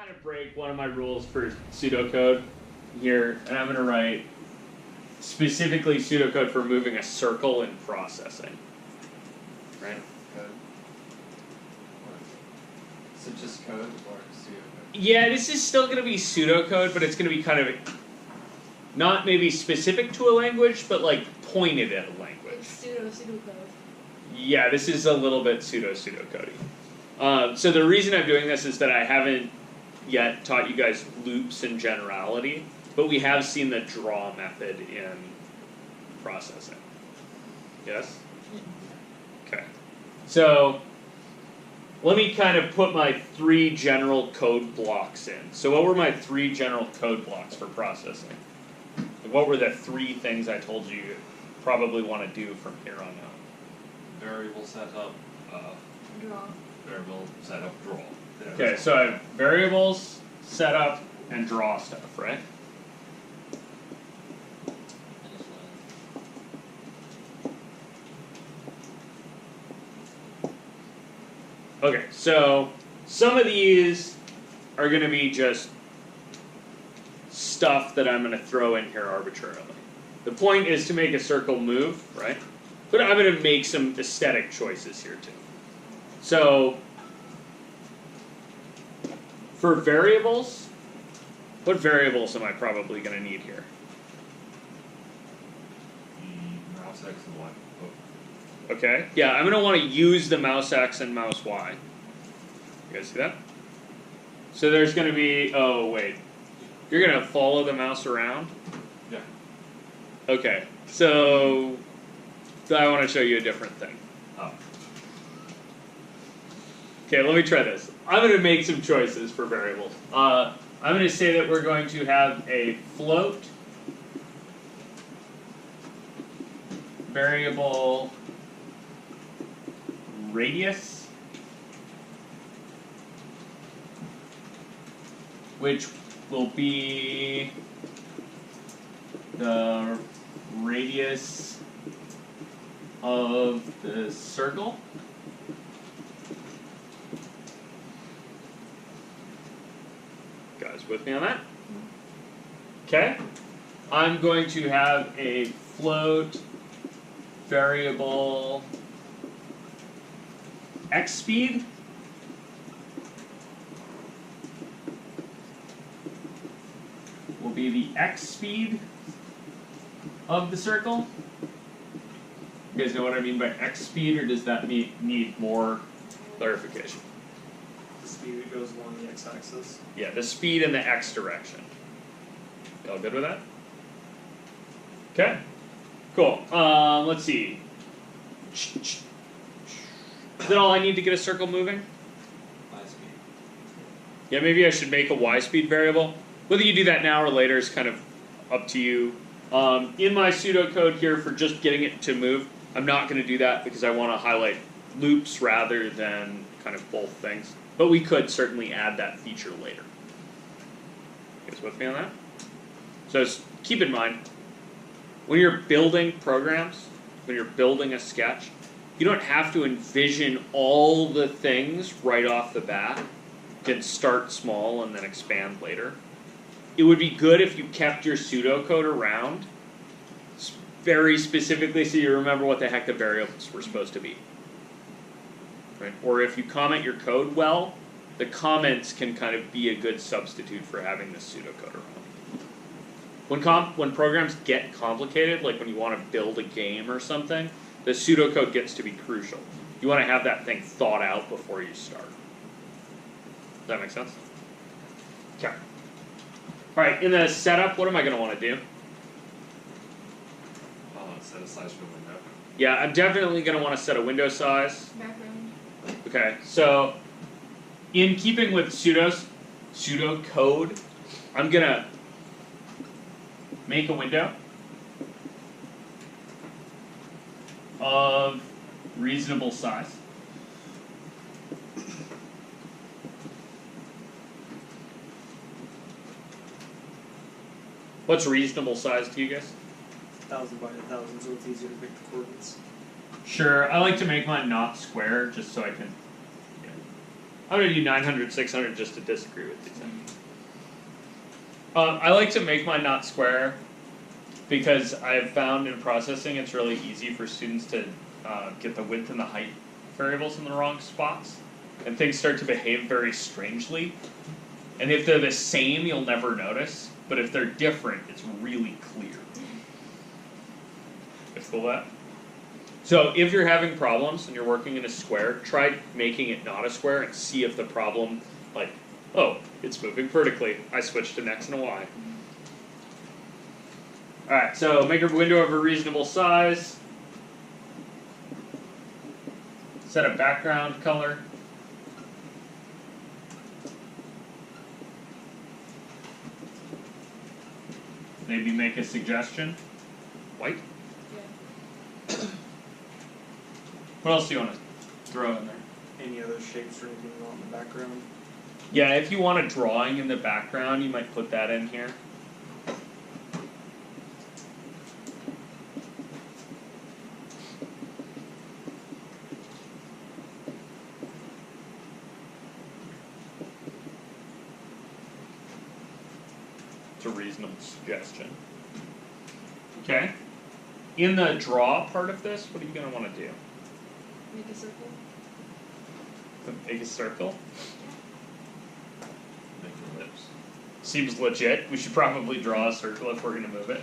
kind of break one of my rules for pseudocode here, and I'm going to write specifically pseudocode for moving a circle in processing. Right? Code. So just code or pseudocode? Yeah, this is still going to be pseudocode, but it's going to be kind of not maybe specific to a language, but like pointed at a language. It's pseudocode. Yeah, this is a little bit pseudocodey. So the reason I'm doing this is that I haven't yet taught you guys loops in generality, but we have seen the draw method in processing. Yes? Okay. So let me kind of put my 3 general code blocks in. So what were my 3 general code blocks for processing? What were the 3 things I told you probably want to do from here on out? Variable setup, Draw. variable setup, draw. Okay, so I have variables, setup, and draw stuff, right? Okay, so some of these are going to be just stuff that I'm going to throw in here arbitrarily. The point is to make a circle move, right? But I'm going to make some aesthetic choices here too. So for variables, what variables am I probably going to need here? The mouse X and Y. Oh. Okay, yeah, I'm going to want to use the mouse X and mouse Y. You guys see that? So there's going to be, oh wait, you're going to follow the mouse around? Yeah. Okay, so I want to show you a different thing. Oh. Okay, let me try this. I'm going to make some choices for variables. I'm going to say that we're going to have a float variable radius, which will be the radius of the circle. Guys with me on that? Okay. I'm going to have a float variable x speed. Will be the x speed of the circle. You guys know what I mean by x speed, or does that need more clarification? The speed that goes along the x-axis. Yeah, the speed in the x direction. Y'all good with that? Okay. Cool. Let's see. Is that all I need to get a circle moving? Y speed. Yeah, maybe I should make a y speed variable. Whether you do that now or later is kind of up to you. In my pseudocode here for just getting it to move, I'm not going to do that because I want to highlight loops rather than kind of both things. But we could certainly add that feature later. You guys with me on that? So keep in mind, when you're building programs, when you're building a sketch, you don't have to envision all the things right off the bat. You can start small and then expand later. It would be good if you kept your pseudocode around very specifically so you remember what the heck the variables were supposed to be. Right? Or if you comment your code well, the comments can kind of be a good substitute for having this pseudocode around. When programs get complicated, like when you want to build a game or something, the pseudocode gets to be crucial. You want to have that thing thought out before you start. Does that make sense? Okay. Alright, in the setup, what am I going to want to do? Set a size for the window. Yeah, I'm definitely going to want to set a window size. Background. Okay, so in keeping with pseudocode, I'm going to make a window of reasonable size. What's reasonable size to you guys? 1,000 by 1,000, so it's easier to pick the coordinates. Sure, I like to make mine not square just so I can I'm gonna do 900, 600 just to disagree with these things. I like to make mine not square because I've found in processing it's really easy for students to get the width and the height variables in the wrong spots, and things start to behave very strangely. And if they're the same, you'll never notice, but if they're different, it's really clear. It's cool that? So if you're having problems and you're working in a square, try making it not a square and see if the problem, like, oh, it's moving vertically. I switched an X and a Y. Alright, so make a window of a reasonable size. Set a background color. Maybe make a suggestion. White? Yeah. What else do you want to throw in there? Any other shapes or anything you want in the background? Yeah, if you want a drawing in the background, you might put that in here. It's a reasonable suggestion. Okay. In the draw part of this, what are you going to want to do? Make a circle. Make a circle? Make your lips. Seems legit. We should probably draw a circle if we're going to move it.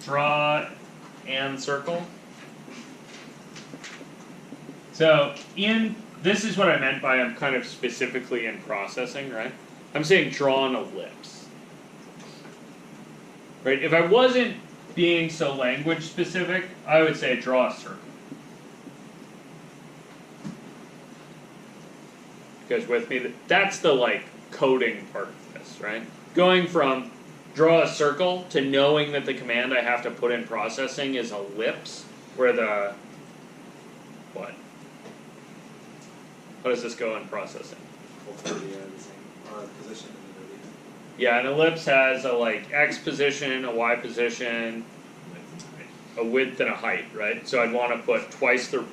Draw and circle. So this is what I meant by I'm kind of specifically in processing, right? I'm saying draw an ellipse. Right? If I wasn't being so language specific, I would say draw a circle. You guys with me? That's the like coding part of this, right? Going from draw a circle to knowing that the command I have to put in processing is ellipse, where the what? How does this go in processing? Both are the same position and the relief. Yeah, an ellipse has a like x position, a y position, a width and a height, right? So I'd want to put twice the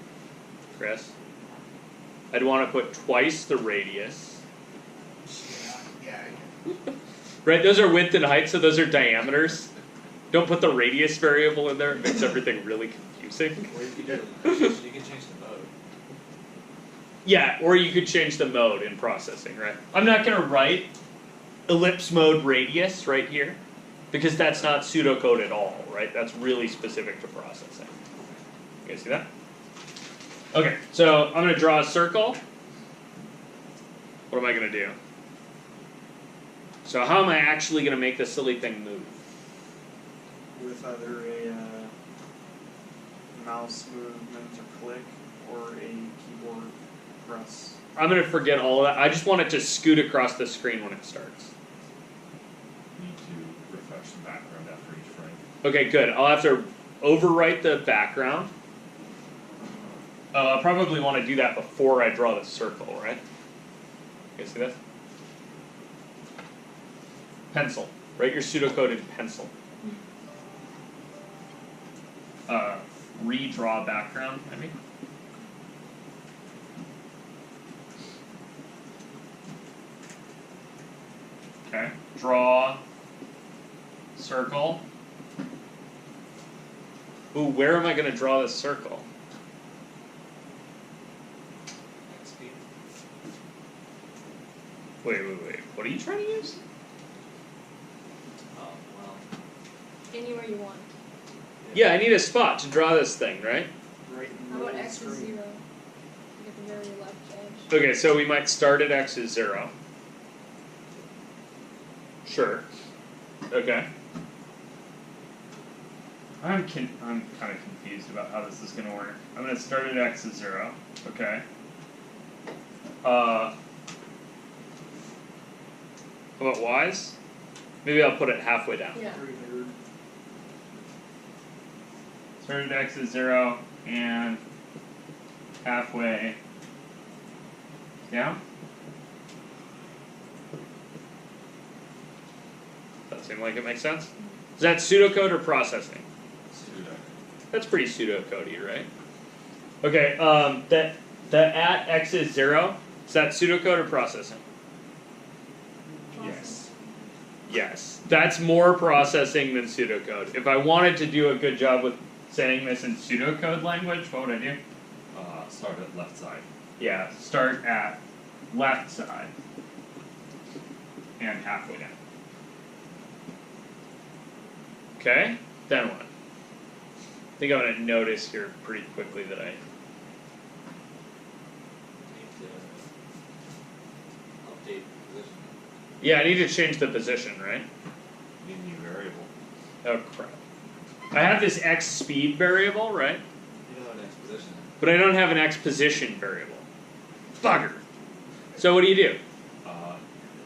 Chris. I'd want to put twice the radius. Yeah. Right, those are width and height, so those are diameters. Don't put the radius variable in there, it makes everything really confusing. Or you can change the mode. Yeah, or you could change the mode in processing, right? I'm not going to write ellipse mode radius right here, because that's not pseudocode at all, right? That's really specific to processing. You guys see that? Okay, so I'm going to draw a circle. What am I going to do? So how am I actually going to make this silly thing move? With either a mouse movement or click or a keyboard press. I'm going to forget all of that. I just want it to scoot across the screen when it starts. Need to refresh the background after each frame. Okay, good. I'll have to overwrite the background. I'll probably want to do that before I draw the circle, right? You guys see that? Pencil. Write your pseudocode in pencil. Redraw background, I mean. Okay. Draw circle. Ooh, where am I going to draw this circle? Wait. What are you trying to use? Oh, well. Anywhere you want. Yeah, I need a spot to draw this thing, right? Right in the How middle about of the X is screen. 0? Like at the very left edge. Okay, so we might start at x is 0. Sure. Okay. I'm kind of confused about how this is going to work. I'm going to start at x is 0. Okay. How about y's? Maybe I'll put it halfway down. Yeah. Very nerd. Start at x is 0 and halfway down. Does that seem like it makes sense? Is that pseudocode or processing? Pseudo. That's pretty pseudocode-y, right? Okay, that at x is 0, is that pseudocode or processing? Process. Yes. That's more processing than pseudocode. If I wanted to do a good job with saying this in pseudocode language, what would I do? Start at left side. Yeah, start at left side and halfway down. Okay, then what? I think I'm going to notice here pretty quickly that I... Need to update position. Yeah, I need to change the position, right? Need a new variable. Oh crap. I have this x speed variable, right? You know, next position. But I don't have an x position variable. Bugger. So what do you do?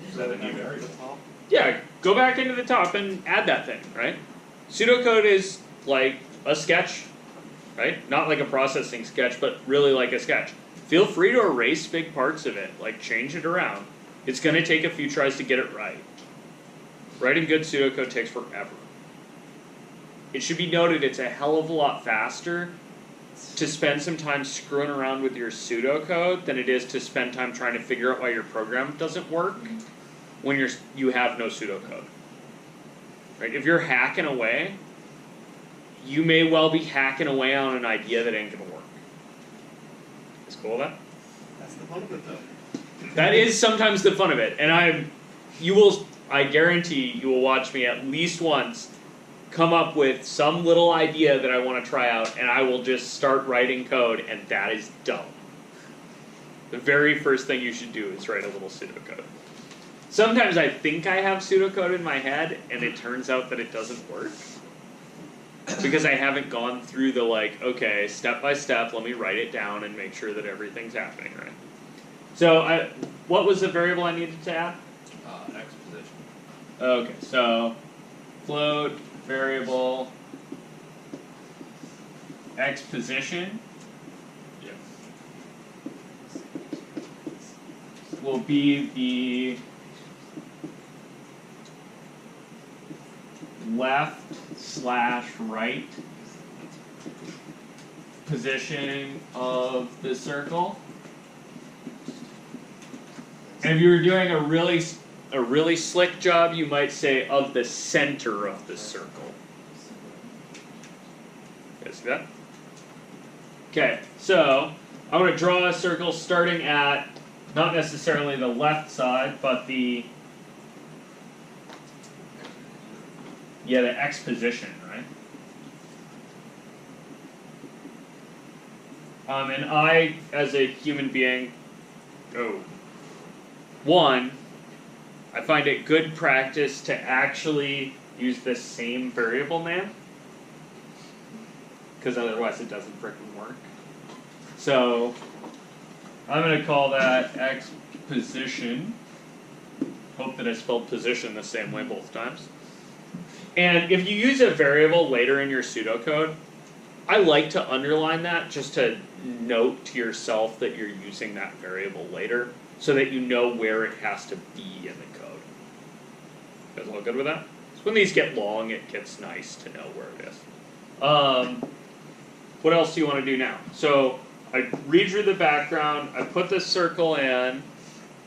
Is that a new variable? Yeah, go back into the top and add that thing, right? Pseudocode is like a sketch, right? Not like a processing sketch, but really like a sketch. Feel free to erase big parts of it, like change it around. It's going to take a few tries to get it right. Writing good pseudocode takes forever. It should be noted it's a hell of a lot faster to spend some time screwing around with your pseudocode than it is to spend time trying to figure out why your program doesn't work when you have no pseudocode. Right? If you're hacking away, you may well be hacking away on an idea that ain't gonna work. Is cool with that? That's the fun of it, though. That is sometimes the fun of it, and I guarantee you will watch me at least once come up with some little idea that I want to try out, and I will just start writing code, and that is dumb. The very first thing you should do is write a little pseudocode. Sometimes I think I have pseudocode in my head, and it turns out that it doesn't work. Because I haven't gone through the okay, step by step, let me write it down and make sure that everything's happening right. So what was the variable I needed to add? X position. Okay, so float variable x position Yep. will be the left/right position of the circle. And if you were doing a really slick job, you might say of the center of the circle. You guys see that? Okay, so I'm going to draw a circle starting at not necessarily the left side, but the x position, right? And I, as a human being, one, I find it good practice to actually use the same variable name, because otherwise it doesn't frickin' work. So I'm going to call that x position. Hope that I spelled position the same way both times. And if you use a variable later in your pseudocode, I like to underline that just to note to yourself that you're using that variable later, so that you know where it has to be in the code. You guys all good with that? So when these get long, it gets nice to know where it is. What else do you want to do now? So I redrew the background, I put the circle in,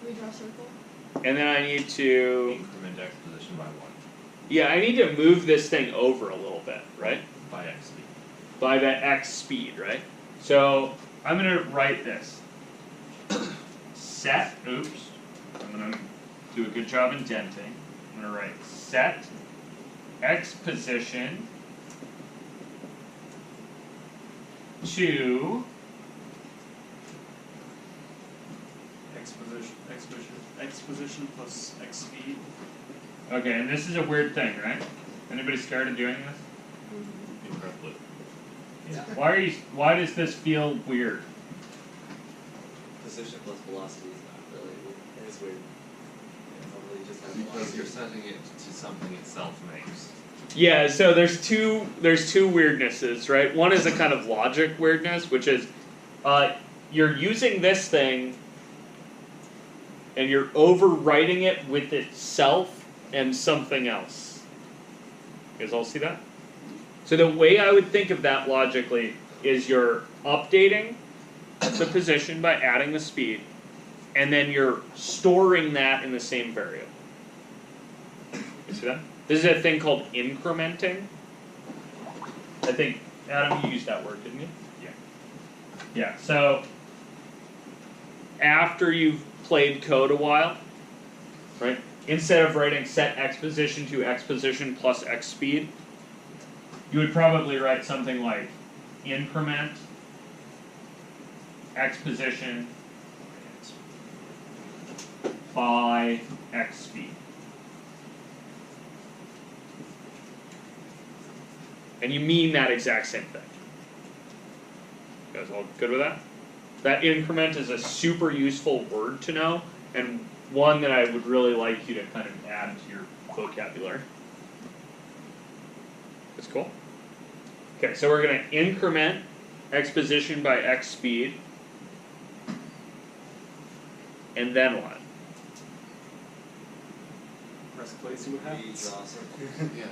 Redraw circle. and then I need to... Increment X position by 1. Yeah, I need to move this thing over a little bit, right? By X speed. By that x speed, right? So I'm going to write this. Set, oops, I'm going to do a good job indenting. I'm going to write set x position to X position plus X speed. okay, and this is a weird thing, right? Anybody scared of doing this? Incredibly. Yeah. Why does this feel weird? Position plus velocity is not really. It is weird. Yeah, normally you just have Because velocity. you're setting it to something itself makes. Yeah, so there's two weirdnesses, right? One is a kind of logic weirdness, which is you're using this thing and you're overwriting it with itself and something else. You guys all see that? So the way I would think of that logically is you're updating the position by adding the speed, and then you're storing that in the same variable. You see that? This is a thing called incrementing. I think, Adam, you used that word, didn't you? Yeah. Yeah, so after you've played code a while, right, instead of writing set x position to x position plus x speed, you would probably write something like increment x position by x speed. And you mean that exact same thing. You guys all good with that? That increment is a super useful word to know, and one that I would really like you to kind of add to your vocabulary. That's cool. Okay, so we're going to increment x position by x speed, and then what? Press play, see what happens. Yeah.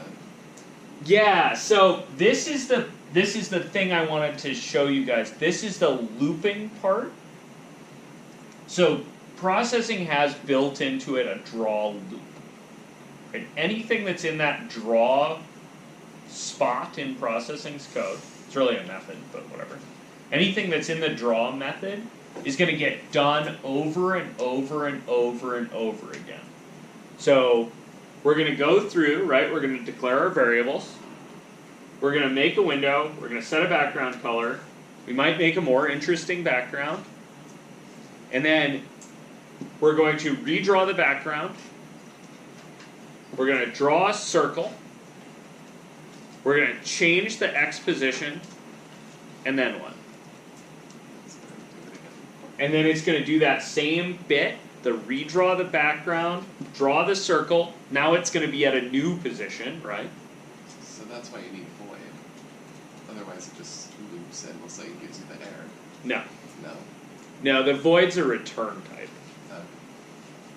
Yeah, so this is the thing I wanted to show you guys. This is the looping part. So processing has built into it a draw loop. And anything that's in that draw spot in processing's code, it's really a method, but whatever. Anything that's in the draw method is going to get done over and over and over and over again. So we're going to go through, right, we're going to declare our variables, we're going to make a window, we're going to set a background color, we might make a more interesting background, and then we're going to redraw the background, we're going to draw a circle, we're going to change the x position, and then what? And then it's going to do that same bit, the redraw the background, draw the circle, now it's going to be at a new position, right? So that's why you need void. Otherwise it just loops and will say it gives you the error. No. No. No, the void's a return type. No.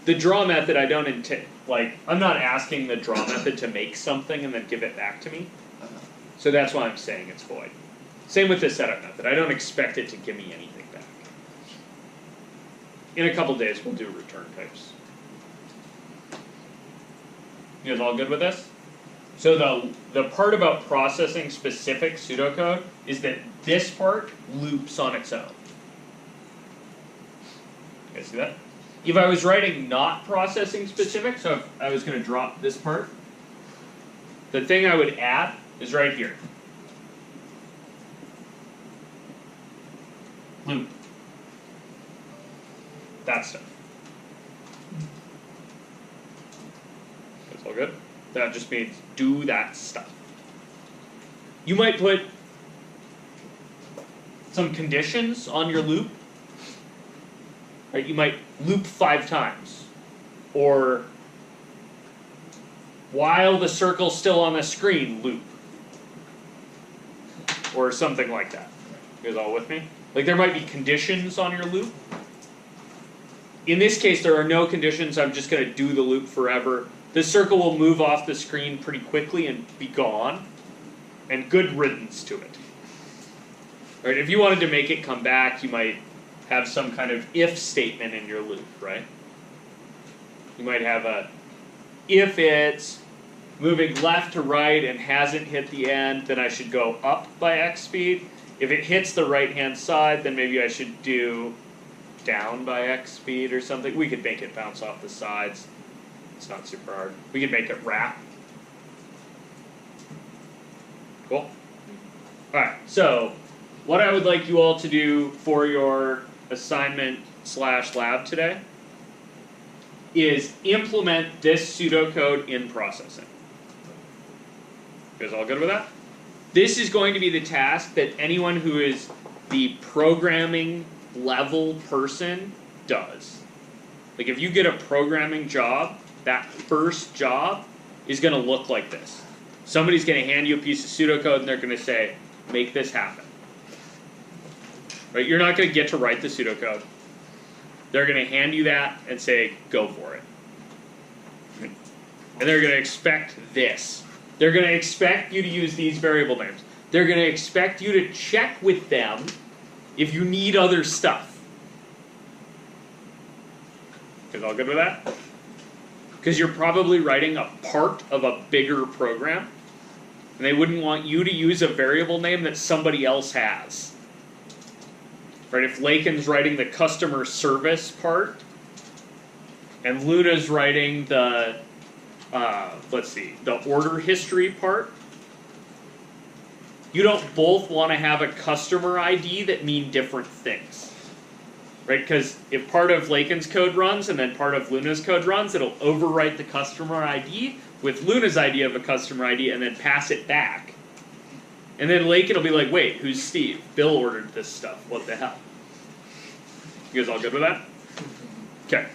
The draw method I don't intend, like, I'm not asking the draw method to make something and then give it back to me. So that's why I'm saying it's void. Same with the setup method. I don't expect it to give me anything back. In a couple days we'll do return types. You guys all good with this? So the part about processing specific pseudocode is that this part loops on its own. You guys see that? If I was writing not processing specific, so if I was going to drop this part, the thing I would add is right here. Loop. That stuff. That's all good? That just means do that stuff. You might put some conditions on your loop. Right? You might loop 5 times. Or while the circle's still on the screen, loop. Or something like that. You guys all with me? Like there might be conditions on your loop. In this case, there are no conditions. I'm just going to do the loop forever. The circle will move off the screen pretty quickly and be gone. And good riddance to it. Right? If you wanted to make it come back, you might have some kind of if statement in your loop, right? You might have a, if it's moving left to right and hasn't hit the end, then I should go up by x speed. If it hits the right-hand side, then maybe I should do down by x speed or something. We could make it bounce off the sides. It's not super hard. We could make it wrap. Cool? Alright, so what I would like you all to do for your assignment / lab today is implement this pseudocode in processing. You guys all good with that? This is going to be the task that anyone who is the programming level person does. Like if you get a programming job, that first job is going to look like this. Somebody's going to hand you a piece of pseudocode and they're going to say, make this happen. Right? You're not going to get to write the pseudocode. They're going to hand you that and say, go for it. And they're going to expect this. They're going to expect you to use these variable names. they're going to expect you to check with them if you need other stuff. Is all good with that? Because you're probably writing a part of a bigger program, and they wouldn't want you to use a variable name that somebody else has. Right? If Lakin's writing the customer service part, and Luna's writing the, the order history part, you don't both want to have a customer ID that mean different things. Right? Because if part of Lakin's code runs and then part of Luna's code runs, it'll overwrite the customer ID with Luna's idea of a customer ID and then pass it back. And then Lakin will be like, wait, who's Steve? Bill ordered this stuff. What the hell? You guys all good with that? Okay.